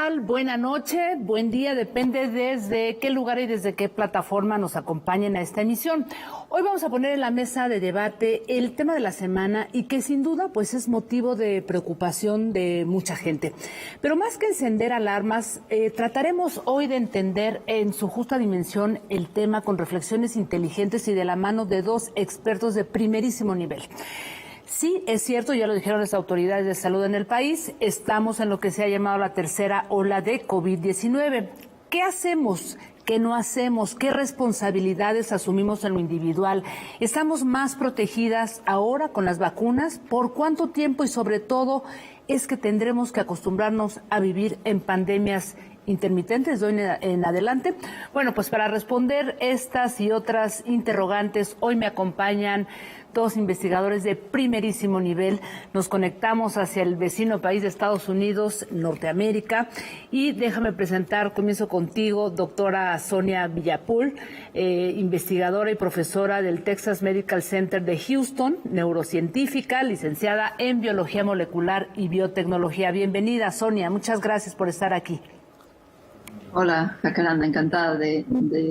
tal? Buena noche, buen día, depende desde qué lugar y desde qué plataforma nos acompañen a esta emisión. Hoy vamos a poner en la mesa de debate el tema de la semana y que sin duda pues es motivo de preocupación de mucha gente. Pero más que encender alarmas, trataremos hoy de entender en su justa dimensión el tema con reflexiones inteligentes y de la mano de dos expertos de primerísimo nivel. Sí, es cierto, ya lo dijeron las autoridades de salud en el país, estamos en lo que se ha llamado la tercera ola de COVID-19. ¿Qué hacemos? ¿Qué no hacemos? ¿Qué responsabilidades asumimos en lo individual? ¿Estamos más protegidas ahora con las vacunas? ¿Por cuánto tiempo? Y sobre todo, ¿es que tendremos que acostumbrarnos a vivir en pandemias intermitentes de hoy en adelante? Bueno, pues para responder estas y otras interrogantes, hoy me acompañan dos investigadores de primerísimo nivel. Nos conectamos hacia el vecino país de Estados Unidos, Norteamérica, y déjame presentar, comienzo contigo, doctora Sonia Villapul, investigadora y profesora del Texas Medical Center de Houston, neurocientífica, licenciada en Biología Molecular y Biotecnología. Bienvenida, Sonia, muchas gracias por estar aquí. Hola, Jacaranda, encantada de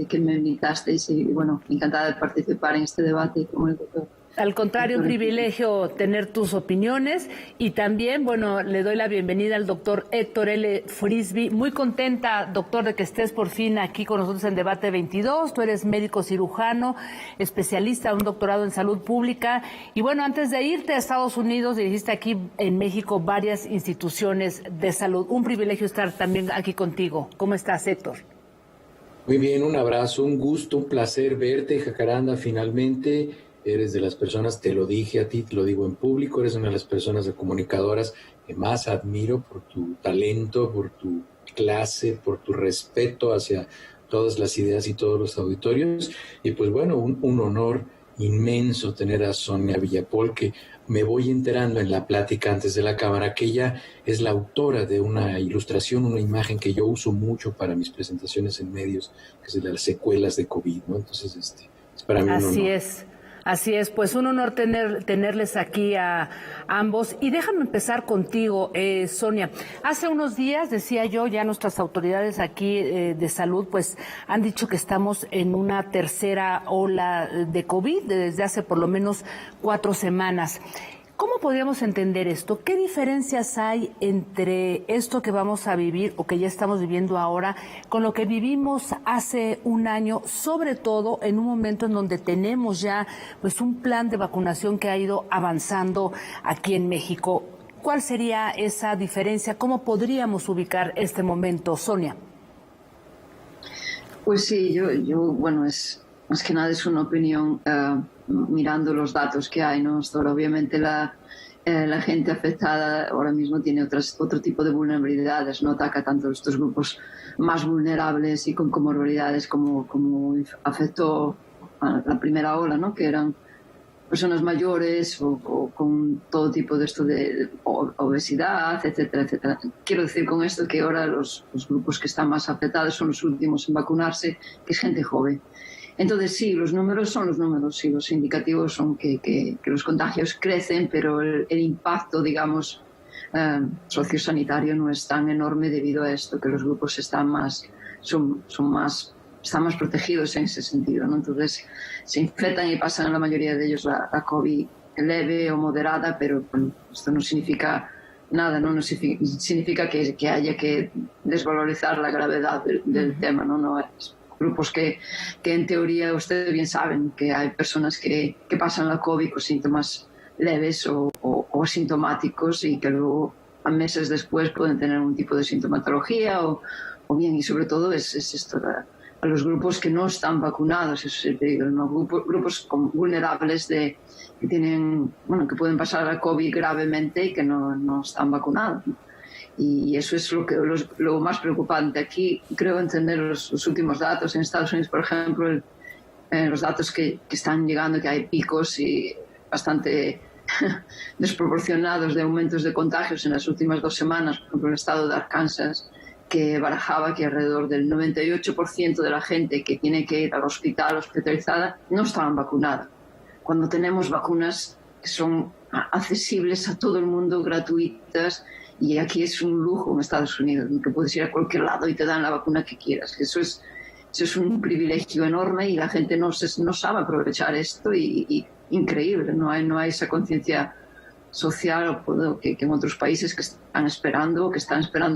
que me invitasteis y bueno, encantada de participar en este debate como el doctor. Al contrario, un privilegio tener tus opiniones y también, bueno, le doy la bienvenida al doctor Héctor L. Frisby. Muy contenta, doctor, de que estés por fin aquí con nosotros en Debate 22. Tú eres médico cirujano, especialista, un doctorado en salud pública. Y bueno, antes de irte a Estados Unidos, dirigiste aquí en México varias instituciones de salud. Un privilegio estar también aquí contigo. ¿Cómo estás, Héctor? Muy bien, un abrazo, un gusto, un placer verte, Jacaranda, finalmente. Eres de las personas, te lo dije a ti, te lo digo en público, eres una de las personas de comunicadoras que más admiro por tu talento, por tu clase, por tu respeto hacia todas las ideas y todos los auditorios. Y pues bueno, un honor inmenso tener a Sonia Villapul, que me voy enterando en la plática antes de la cámara que ella es la autora de una ilustración, una imagen que yo uso mucho para mis presentaciones en medios, que es de las secuelas de COVID, ¿no? Entonces, es para mí un honor. Así es, pues un honor tenerles aquí a ambos. Y déjame empezar contigo, Sonia. Hace unos días, decía yo, ya nuestras autoridades aquí de salud, pues han dicho que estamos en una tercera ola de COVID desde hace por lo menos 4 semanas. ¿Cómo podríamos entender esto? ¿Qué diferencias hay entre esto que vamos a vivir o que ya estamos viviendo ahora con lo que vivimos hace un año, sobre todo en un momento en donde tenemos ya pues un plan de vacunación que ha ido avanzando aquí en México? ¿Cuál sería esa diferencia? ¿Cómo podríamos ubicar este momento, Sonia? Pues sí, yo bueno, es más que nada es una opinión mirando los datos que hay, ¿no? Obviamente la gente afectada ahora mismo tiene otro tipo de vulnerabilidades, no ataca tanto estos grupos más vulnerables y con comorbilidades como afectó a la primera ola, ¿no? Que eran personas mayores o con todo tipo de esto de obesidad, etcétera, etcétera. Quiero decir con esto que ahora los grupos que están más afectados son los últimos en vacunarse, que es gente joven. Entonces sí, los números son los números, sí, los indicativos son que los contagios crecen, pero el impacto, digamos, sociosanitario no es tan enorme debido a esto, que los grupos están más protegidos en ese sentido, ¿no? Entonces se infectan y pasan la mayoría de ellos la COVID leve o moderada, pero bueno, esto no significa nada, no significa que haya que desvalorizar la gravedad del tema, no es. Grupos que en teoría ustedes bien saben que hay personas que pasan la COVID con síntomas leves o asintomáticos y que luego a meses después pueden tener un tipo de sintomatología o bien, y sobre todo es esto, a los grupos que no están vacunados, eso es el peligro, ¿no? Grupos vulnerables que que pueden pasar la COVID gravemente y que no están vacunados, ¿no? Y eso es lo más preocupante. Aquí creo entender los últimos datos. En Estados Unidos, por ejemplo, los datos que están llegando, que hay picos y bastante desproporcionados de aumentos de contagios en las últimas 2 semanas. Por ejemplo, el estado de Arkansas, que barajaba que alrededor del 98% de la gente que tiene que ir al hospital hospitalizada no estaban vacunadas. Cuando tenemos vacunas que son accesibles a todo el mundo, gratuitas, Y aquí es un lujo en Estados Unidos, que puedes ir a cualquier lado y te dan la vacuna que quieras. Eso es un privilegio enorme y la gente no sabe aprovechar esto y increíble. No hay esa conciencia social que en otros países que están esperando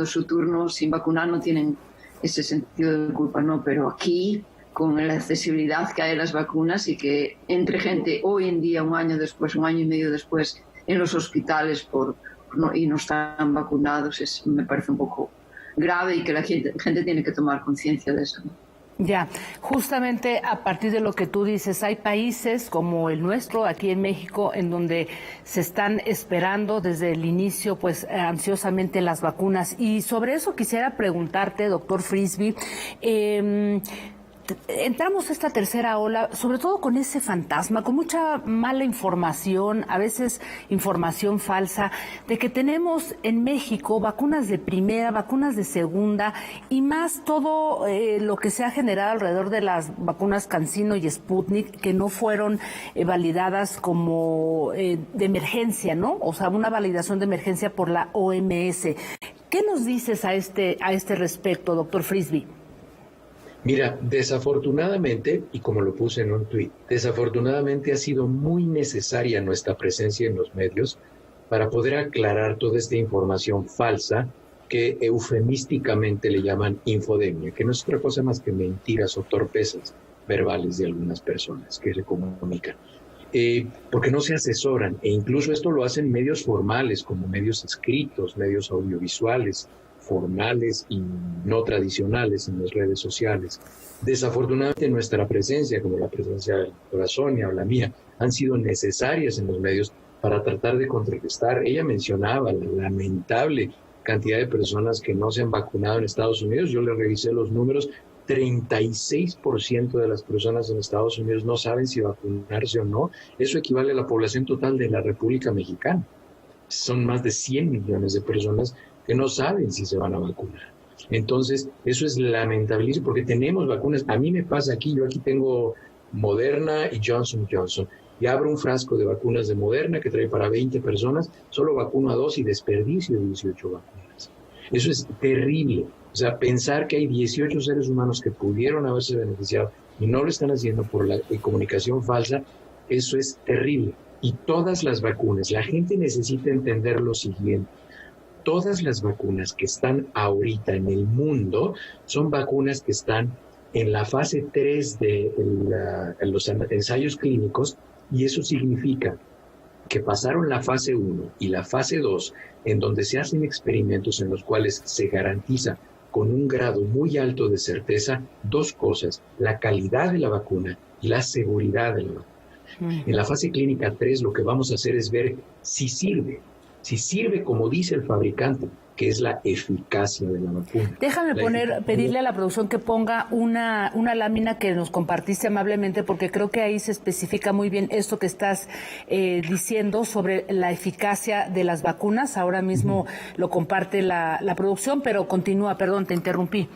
su turno sin vacunar, no tienen ese sentido de culpa, ¿no? Pero aquí, con la accesibilidad que hay a las vacunas y que entre gente hoy en día, un año y medio después, en los hospitales y no están vacunados, me parece un poco grave y que la gente tiene que tomar conciencia de eso, ¿no? Ya, justamente a partir de lo que tú dices, hay países como el nuestro, aquí en México, en donde se están esperando desde el inicio, pues, ansiosamente las vacunas. Y sobre eso quisiera preguntarte, doctor Frisby, entramos a esta tercera ola, sobre todo con ese fantasma, con mucha mala información, a veces información falsa, de que tenemos en México vacunas de primera, vacunas de segunda y más todo lo que se ha generado alrededor de las vacunas CanSino y Sputnik, que no fueron validadas como de emergencia, ¿no? O sea, una validación de emergencia por la OMS. ¿Qué nos dices a este respecto, doctor Frisby? Mira, desafortunadamente, y como lo puse en un tuit, desafortunadamente ha sido muy necesaria nuestra presencia en los medios para poder aclarar toda esta información falsa que eufemísticamente le llaman infodemia, que no es otra cosa más que mentiras o torpezas verbales de algunas personas que se comunican. Porque no se asesoran, e incluso esto lo hacen medios formales, como medios escritos, medios audiovisuales, formales y no tradicionales en las redes sociales. Desafortunadamente nuestra presencia, como la presencia de la doctora Sonia o la mía, han sido necesarias en los medios para tratar de contrarrestar. Ella mencionaba la lamentable cantidad de personas que no se han vacunado en Estados Unidos. Yo le revisé los números, 36% de las personas en Estados Unidos no saben si vacunarse o no. Eso equivale a la población total de la República Mexicana. Son más de 100 millones de personas que no saben si se van a vacunar. Entonces, eso es lamentable porque tenemos vacunas. A mí me pasa aquí, yo aquí tengo Moderna y Johnson & Johnson. Y abro un frasco de vacunas de Moderna que trae para 20 personas, solo vacuno a 2 y desperdicio 18 vacunas. Eso es terrible. O sea, pensar que hay 18 seres humanos que pudieron haberse beneficiado y no lo están haciendo por la comunicación falsa, eso es terrible. Y todas las vacunas, la gente necesita entender lo siguiente. Todas las vacunas que están ahorita en el mundo son vacunas que están en la fase 3 de los ensayos clínicos, y eso significa que pasaron la fase 1 y la fase 2, en donde se hacen experimentos en los cuales se garantiza con un grado muy alto de certeza dos cosas: la calidad de la vacuna y la seguridad de la vacuna. En la fase clínica 3 lo que vamos a hacer es ver si sirve como dice el fabricante, que es la eficacia de la vacuna. Déjame pedirle a la producción que ponga una lámina que nos compartiste amablemente, porque creo que ahí se especifica muy bien esto que estás diciendo sobre la eficacia de las vacunas. Ahora mismo lo comparte la producción, pero continúa, perdón, te interrumpí.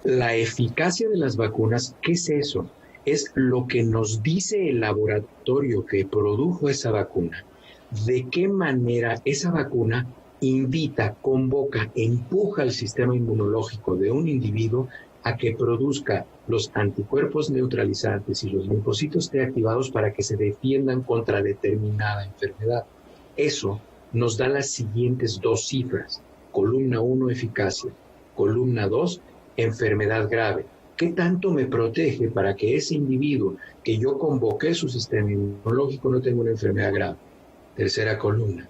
La eficacia de las vacunas, ¿qué es eso? Es lo que nos dice el laboratorio que produjo esa vacuna, de qué manera esa vacuna invita, convoca, empuja al sistema inmunológico de un individuo a que produzca los anticuerpos neutralizantes y los linfocitos T activados para que se defiendan contra determinada enfermedad. Eso nos da las siguientes dos cifras: columna 1, eficacia; columna 2, enfermedad grave. ¿Qué tanto me protege para que ese individuo que yo convoqué su sistema inmunológico no tenga una enfermedad grave? Tercera columna: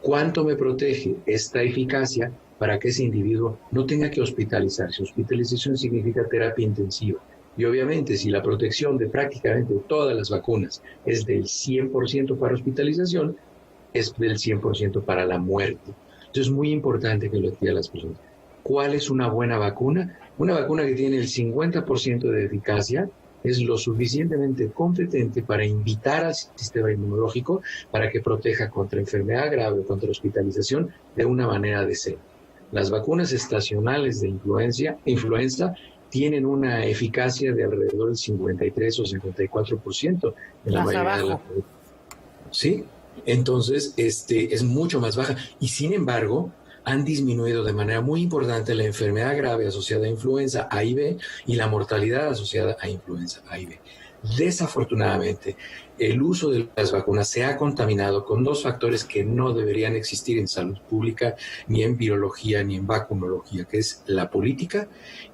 ¿cuánto me protege esta eficacia para que ese individuo no tenga que hospitalizarse? Hospitalización significa terapia intensiva. Y obviamente, si la protección de prácticamente todas las vacunas es del 100% para hospitalización, es del 100% para la muerte. Entonces es muy importante que lo digan las personas. ¿Cuál es una buena vacuna? Una vacuna que tiene el 50% de eficacia es lo suficientemente competente para invitar al sistema inmunológico para que proteja contra enfermedad grave o contra hospitalización de una manera decente. Las vacunas estacionales de influenza tienen una eficacia de alrededor del 53 o 54% en la mayoría de la población. ¿Sí? Entonces, es mucho más baja. Y sin embargo, han disminuido de manera muy importante la enfermedad grave asociada a influenza A y B y la mortalidad asociada a influenza A y B. Desafortunadamente, el uso de las vacunas se ha contaminado con dos factores que no deberían existir en salud pública, ni en virología, ni en vacunología, que es la política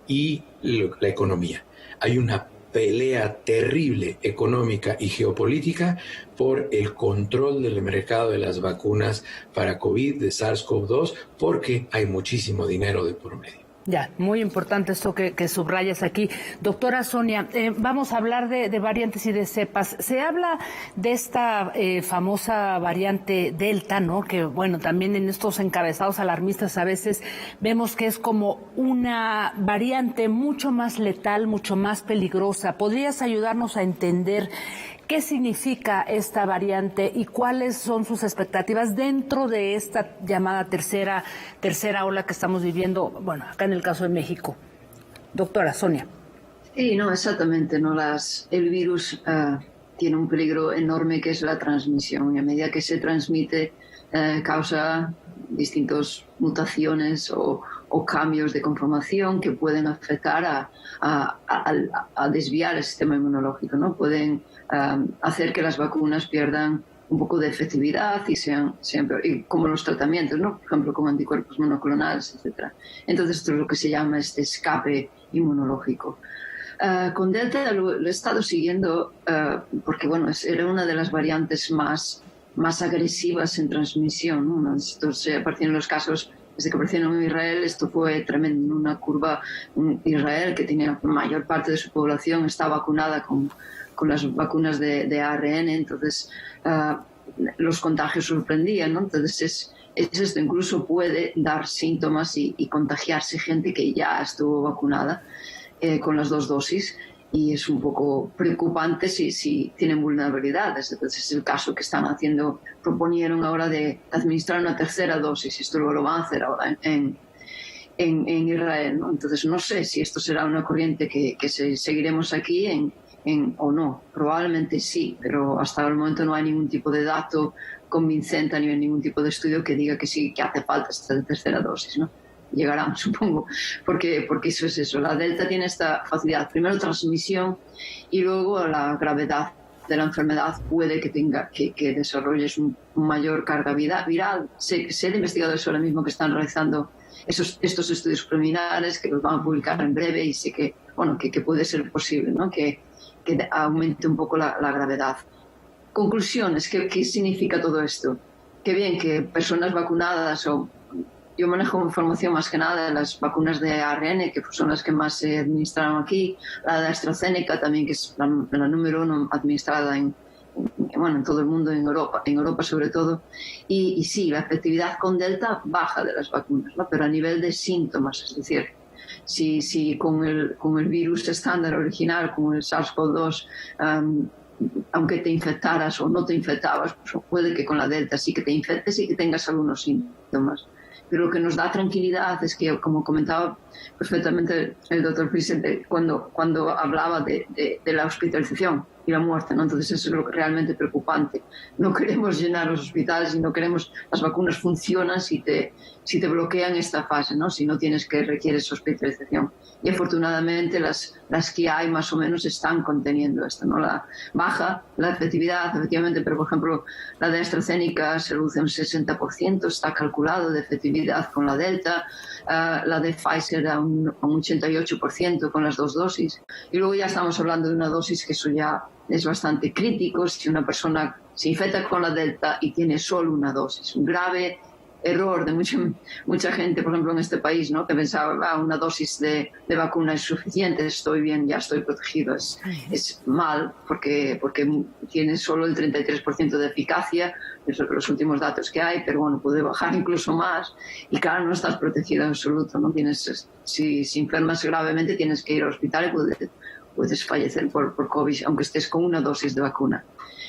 y la economía. Hay una pelea terrible económica y geopolítica por el control del mercado de las vacunas para COVID, de SARS-CoV-2, porque hay muchísimo dinero de por medio. Ya, muy importante esto que subrayas aquí. Doctora Sonia, vamos a hablar de variantes y de cepas. Se habla de esta famosa variante Delta, ¿no? Que, bueno, también en estos encabezados alarmistas a veces vemos que es como una variante mucho más letal, mucho más peligrosa. ¿Podrías ayudarnos a entender qué significa esta variante y cuáles son sus expectativas dentro de esta llamada tercera ola que estamos viviendo, bueno, acá en el caso de México? Doctora Sonia. Sí, no, exactamente. ¿No? El virus tiene un peligro enorme que es la transmisión, y a medida que se transmite causa distintas mutaciones o cambios de conformación que pueden afectar a desviar el sistema inmunológico, ¿no? Pueden hacer que las vacunas pierdan un poco de efectividad y sean y como los tratamientos, ¿no? Por ejemplo, con anticuerpos monoclonales, etc. Entonces, esto es lo que se llama escape inmunológico. Con Delta lo he estado siguiendo porque, bueno, era una de las variantes más agresivas en transmisión, ¿no? Estos aparecieron los casos desde que aparecieron en Israel. Esto fue tremendo, una curva. Israel, que tenía la mayor parte de su población, está vacunada con las vacunas de ARN, entonces los contagios sorprendían, ¿no? Entonces esto incluso puede dar síntomas y contagiarse gente que ya estuvo vacunada con las 2 dosis, y es un poco preocupante si tienen vulnerabilidades. Entonces es el caso que proponieron ahora de administrar una tercera dosis, esto lo van a hacer ahora en Israel, ¿no? Entonces no sé si esto será una corriente que seguiremos aquí o no. Probablemente sí, pero hasta el momento no hay ningún tipo de dato convincente, ni ningún tipo de estudio que diga que sí, que hace falta esta tercera dosis, ¿no? Llegarán, supongo, porque eso es eso. La Delta tiene esta facilidad, primero transmisión, y luego la gravedad de la enfermedad puede que desarrolles un mayor carga viral. Sé de investigadores ahora mismo que están realizando estos estudios preliminares, que los van a publicar en breve, y sé que puede ser posible, ¿no? Que aumente un poco la gravedad. Conclusiones, ¿qué significa todo esto? Qué bien que personas vacunadas, yo manejo información más que nada de las vacunas de ARN, que son las que más se administraron aquí, la de AstraZeneca también, que es la número 1 administrada en todo el mundo, en Europa sobre todo, y sí, la efectividad con Delta baja de las vacunas, ¿no? Pero a nivel de síntomas, es decir, si con el virus estándar original, con el SARS-CoV-2, aunque te infectaras o no te infectabas, pues puede que con la Delta sí que te infectes y que tengas algunos síntomas. Pero lo que nos da tranquilidad es que, como comentaba perfectamente el doctor Vicente cuando hablaba de la hospitalización y la muerte, ¿no? Entonces eso es lo que realmente preocupante. No queremos llenar los hospitales y no queremos. Las vacunas funcionan si te bloquean esta fase, ¿no? Si no requieres hospitalización. Y afortunadamente las que hay más o menos están conteniendo esto, ¿no? Baja la efectividad, efectivamente, pero por ejemplo la de AstraZeneca se reduce un 60%, está calculado de efectividad con la Delta, la de Pfizer a un 88% con las 2 dosis. Y luego ya estamos hablando de una dosis que eso ya es bastante crítico si una persona se infecta con la Delta y tiene solo una dosis. Un grave error de mucha gente, por ejemplo, en este país, ¿no? Que pensaba, una dosis de vacuna es suficiente, estoy bien, ya estoy protegido. Es mal porque tiene solo el 33% de eficacia, es los últimos datos que hay, pero bueno, puede bajar incluso más, y claro, no estás protegido en absoluto, ¿no? Si enfermas gravemente tienes que ir al hospital y puedes fallecer por COVID, aunque estés con una dosis de vacuna.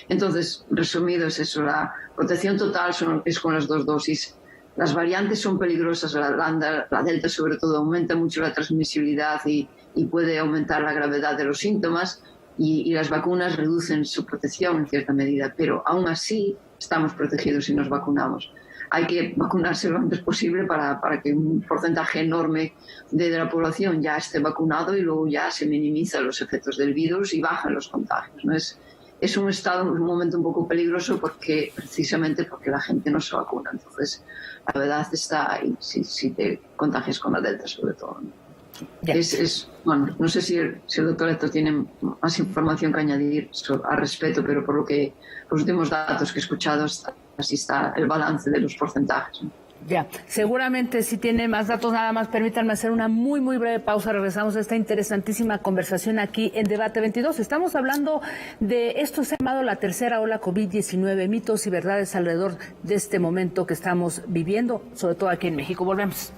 Entonces, resumido es eso, la protección total es con las 2 dosis. Las variantes son peligrosas, la Delta sobre todo aumenta mucho la transmisibilidad y puede aumentar la gravedad de los síntomas, y las vacunas reducen su protección en cierta medida, pero aún así estamos protegidos si nos vacunamos. Hay que vacunarse lo antes posible para que un porcentaje enorme de la población ya esté vacunado y luego ya se minimizan los efectos del virus y bajan los contagios, ¿no? Es un momento un poco peligroso precisamente porque la gente no se vacuna. Entonces, la novedad está ahí, si te contagias con la Delta sobre todo, ¿no? Bueno, no sé si el doctor Héctor tiene más información que añadir al respecto, pero por los últimos datos que he escuchado, así está el balance de los porcentajes, ¿no? Ya, seguramente sí tiene más datos, nada más permítanme hacer una muy breve pausa, regresamos a esta interesantísima conversación aquí en Debate 22. Estamos hablando de esto se ha llamado la tercera ola COVID-19, mitos y verdades alrededor de este momento que estamos viviendo, sobre todo aquí en México. Volvemos.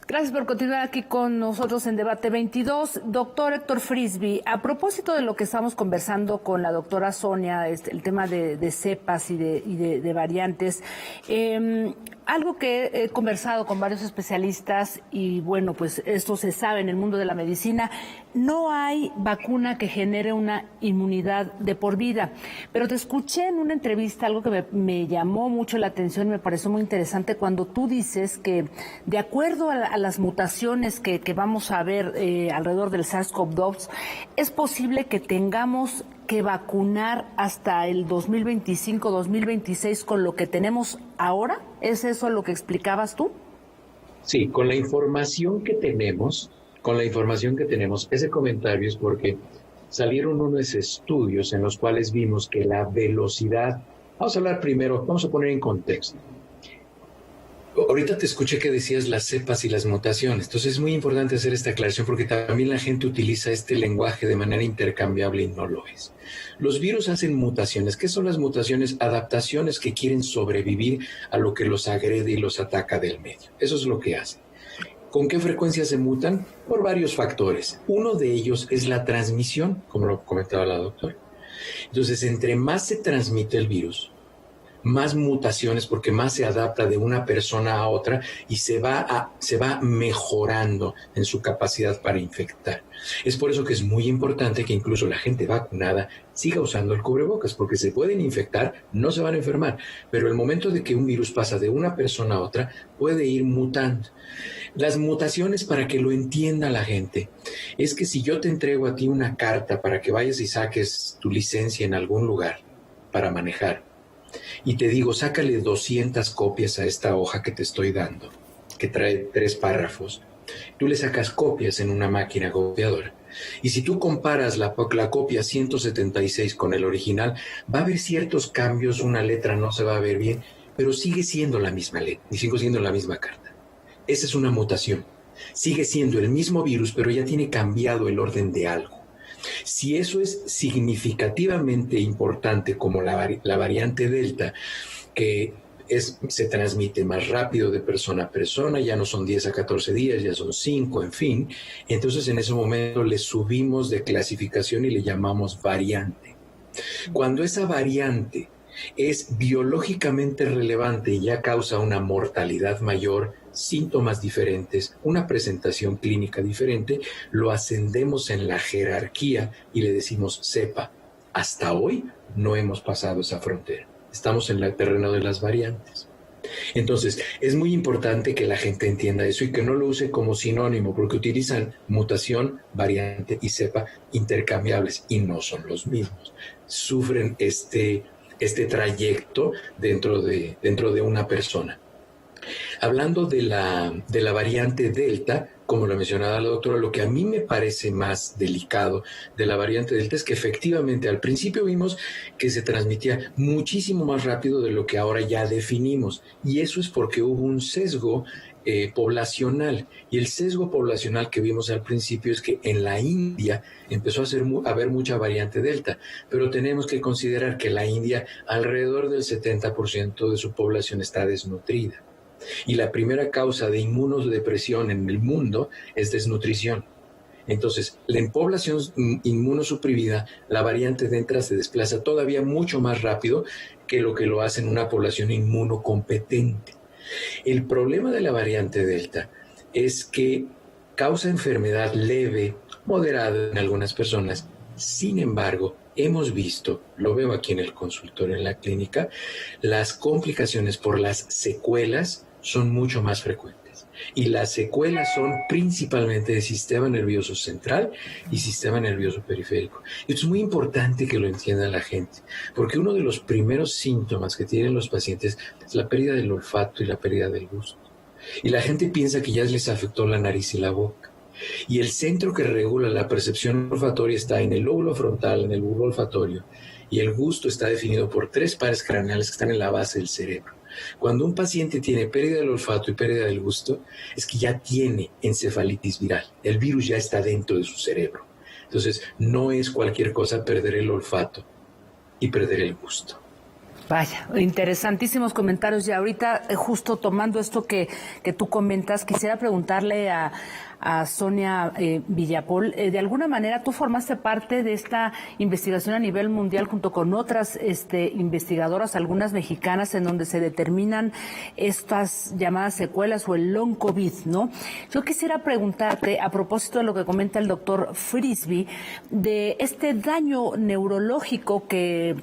Gracias por continuar aquí con nosotros en Debate 22. Doctor Héctor Frisby, a propósito de lo que estamos conversando con la doctora Sonia, el tema de cepas y de variantes, algo que he conversado con varios especialistas y bueno, pues esto se sabe en el mundo de la medicina, no hay vacuna que genere una inmunidad de por vida. Pero te escuché en una entrevista algo que me llamó mucho la atención y me pareció muy interesante cuando tú dices que de acuerdo a las mutaciones que vamos a ver alrededor del SARS-CoV-2, es posible que tengamos que vacunar hasta el 2025-2026 con lo que tenemos ahora. ¿Es eso lo que explicabas tú? Sí, con la información que tenemos, ese comentario es porque salieron unos estudios en los cuales vimos que la velocidad, vamos a hablar primero, vamos a poner en contexto. Ahorita te escuché que decías las cepas y las mutaciones, entonces es muy importante hacer esta aclaración porque también la gente utiliza este lenguaje de manera intercambiable y no lo es. Los virus hacen mutaciones. ¿Qué son las mutaciones? Adaptaciones que quieren sobrevivir a lo que los agrede y los ataca del medio. Eso es lo que hacen. ¿Con qué frecuencia se mutan? Por varios factores. Uno de ellos es la transmisión, como lo comentaba la doctora. Entonces, entre más se transmite el virus, más mutaciones, porque más se adapta de una persona a otra y se va mejorando en su capacidad para infectar. Es por eso que es muy importante que incluso la gente vacunada siga usando el cubrebocas, porque se pueden infectar, no se van a enfermar, pero el momento de que un virus pasa de una persona a otra puede ir mutando. Las mutaciones, para que lo entienda la gente, es que si yo te entrego a ti una carta para que vayas y saques tu licencia en algún lugar para manejar, y te digo, sácale 200 copias a esta hoja que te estoy dando, que trae 3 párrafos. Tú le sacas copias en una máquina copiadora. Y si tú comparas la copia 176 con el original, va a haber ciertos cambios, una letra no se va a ver bien, pero sigue siendo la misma letra, y sigue siendo la misma carta. Esa es una mutación. Sigue siendo el mismo virus, pero ya tiene cambiado el orden de algo. Si eso es significativamente importante como la variante Delta, que se transmite más rápido de persona a persona, ya no son 10 a 14 días, ya son 5, en fin, entonces en ese momento le subimos de clasificación y le llamamos variante. Cuando esa variante es biológicamente relevante y ya causa una mortalidad mayor, síntomas diferentes, una presentación clínica diferente, lo ascendemos en la jerarquía y le decimos cepa. Hasta hoy no hemos pasado esa frontera. Estamos en el terreno de las variantes. Entonces, es muy importante que la gente entienda eso y que no lo use como sinónimo, porque utilizan mutación, variante y cepa intercambiables y no son los mismos. Sufren este trayecto dentro de una persona. Hablando de la variante Delta, como lo mencionaba la doctora, lo que a mí me parece más delicado de la variante Delta es que efectivamente al principio vimos que se transmitía muchísimo más rápido de lo que ahora ya definimos. Y eso es porque hubo un sesgo poblacional. Y el sesgo poblacional que vimos al principio es que en la India empezó a haber mucha variante Delta. Pero tenemos que considerar que la India, alrededor del 70% de su población está desnutrida. Y la primera causa de inmunodepresión en el mundo es desnutrición. Entonces, en población inmunosuprimida, la variante Delta se desplaza todavía mucho más rápido que lo hace en una población inmunocompetente. El problema de la variante Delta es que causa enfermedad leve, moderada en algunas personas. Sin embargo, hemos visto, lo veo aquí en el consultorio, en la clínica, las complicaciones por las secuelas son mucho más frecuentes. Y las secuelas son principalmente de sistema nervioso central y sistema nervioso periférico. Y esto es muy importante que lo entienda la gente, porque uno de los primeros síntomas que tienen los pacientes es la pérdida del olfato y la pérdida del gusto. Y la gente piensa que ya les afectó la nariz y la boca. Y el centro que regula la percepción olfatoria está en el lóbulo frontal, en el bulbo olfatorio, y el gusto está definido por 3 pares craneales que están en la base del cerebro. Cuando un paciente tiene pérdida del olfato y pérdida del gusto, es que ya tiene encefalitis viral. El virus ya está dentro de su cerebro. Entonces, no es cualquier cosa perder el olfato y perder el gusto. Vaya, interesantísimos comentarios. Y ahorita, justo tomando esto que tú comentas, quisiera preguntarle a Sonia Villapol, de alguna manera tú formaste parte de esta investigación a nivel mundial junto con otras investigadoras, algunas mexicanas, en donde se determinan estas llamadas secuelas o el long COVID, ¿no? Yo quisiera preguntarte, a propósito de lo que comenta el doctor Frisby, de este daño neurológico que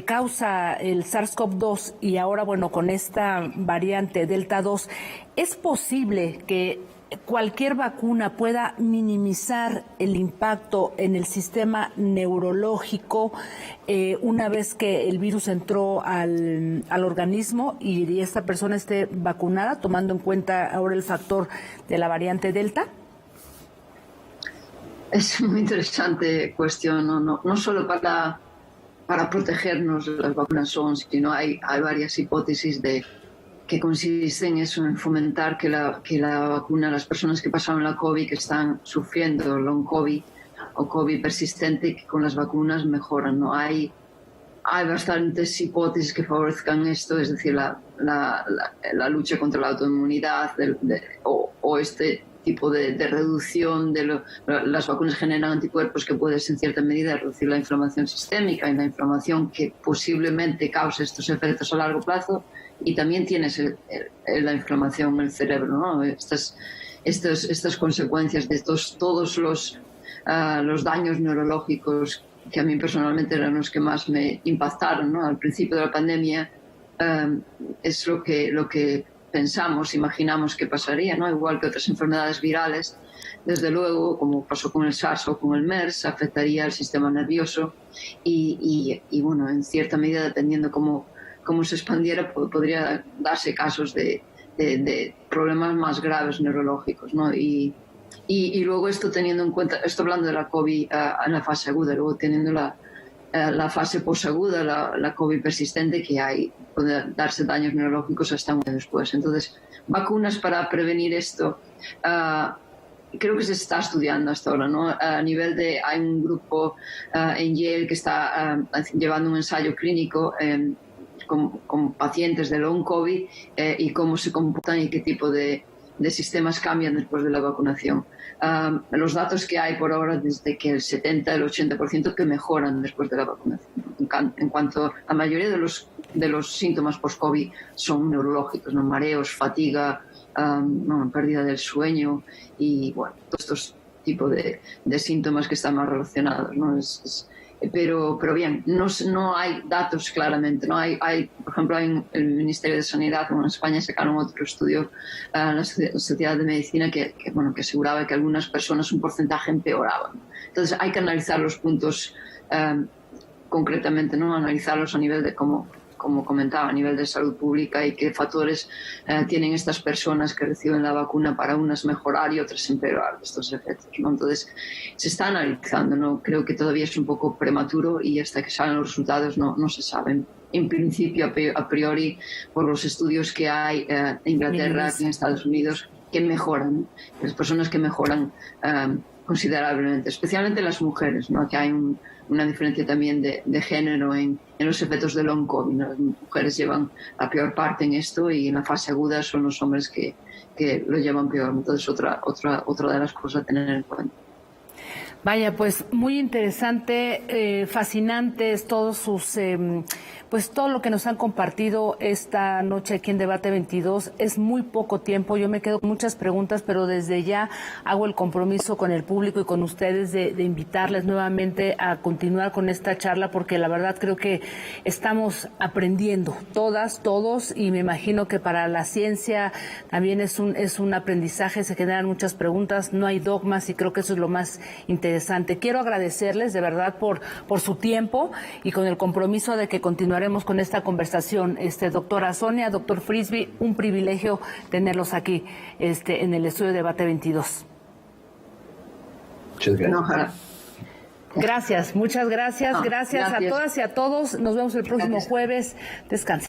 causa el SARS-CoV-2 y ahora, bueno, con esta variante Delta 2, ¿es posible que cualquier vacuna pueda minimizar el impacto en el sistema neurológico una vez que el virus entró al organismo y esta persona esté vacunada, tomando en cuenta ahora el factor de la variante Delta? Es muy interesante cuestión, no solo para protegernos las vacunas sino hay varias hipótesis que consisten en eso, en fomentar que la vacuna, las personas que pasaron la COVID, que están sufriendo long COVID o COVID persistente, que con las vacunas mejoran, ¿no? Hay bastantes hipótesis que favorezcan esto, es decir, la lucha contra la autoinmunidad o este tipo de reducción las vacunas generan anticuerpos que puedes en cierta medida reducir la inflamación sistémica y la inflamación que posiblemente cause estos efectos a largo plazo, y también tienes la inflamación en el cerebro, ¿no? Estas consecuencias de todos los daños neurológicos que a mí personalmente eran los que más me impactaron, ¿no? Al principio de la pandemia es lo que pensamos, imaginamos que pasaría, ¿no? Igual que otras enfermedades virales, desde luego, como pasó con el SARS o con el MERS, afectaría al sistema nervioso y bueno, en cierta medida, dependiendo cómo se expandiera, podría darse casos de problemas más graves neurológicos, ¿no? Y luego esto teniendo en cuenta, esto hablando de la COVID en la fase aguda, luego teniendo la fase posaguda, la COVID persistente, que puede darse daños neurológicos hasta un año después. Entonces, vacunas para prevenir esto, creo que se está estudiando hasta ahora, ¿no? Hay un grupo en Yale que está llevando un ensayo clínico con pacientes de long COVID y cómo se comportan y qué tipo de sistemas cambian después de la vacunación. Los datos que hay por ahora, desde que el 70, el 80% que mejoran después de la vacunación. En cuanto a la mayoría de los síntomas post-COVID son neurológicos, ¿no? Mareos, fatiga, pérdida del sueño y bueno, todos estos tipos de síntomas que están más relacionados, ¿no? Pero bien, no hay datos claramente, no hay, por ejemplo, en el Ministerio de Sanidad, como en España sacaron otro estudio, la Sociedad de Medicina, que aseguraba que algunas personas un porcentaje empeoraban. Entonces hay que analizar los puntos concretamente, ¿no? Analizarlos a nivel de como comentaba, a nivel de salud pública y qué factores tienen estas personas que reciben la vacuna para unas mejorar y otras empeorar estos efectos, ¿no? Entonces, se está analizando, ¿no? Creo que todavía es un poco prematuro y hasta que salgan los resultados no se saben. En principio, a priori, por los estudios que hay en Inglaterra, en Estados Unidos, que mejoran, las personas que mejoran considerablemente, especialmente las mujeres, ¿no? Que hay una diferencia también de género en los efectos del long COVID, ¿no? Las mujeres llevan la peor parte en esto y en la fase aguda son los hombres que lo llevan peor. Entonces, otra de las cosas a tener en cuenta. Vaya, pues muy interesante, fascinantes todos sus pues todo lo que nos han compartido esta noche aquí en Debate 22. Es muy poco tiempo, yo me quedo con muchas preguntas, pero desde ya hago el compromiso con el público y con ustedes de invitarles nuevamente a continuar con esta charla, porque la verdad creo que estamos aprendiendo todas, todos, y me imagino que para la ciencia también es un aprendizaje, se generan muchas preguntas, no hay dogmas y creo que eso es lo más interesante. Quiero agradecerles de verdad por su tiempo y con el compromiso de que continuaremos con esta conversación. Doctora Sonia, doctor Frisby, un privilegio tenerlos aquí en el estudio de Debate 22. Muchas gracias. Gracias, muchas gracias. Gracias a todas y a todos. Nos vemos el próximo jueves. Descansen.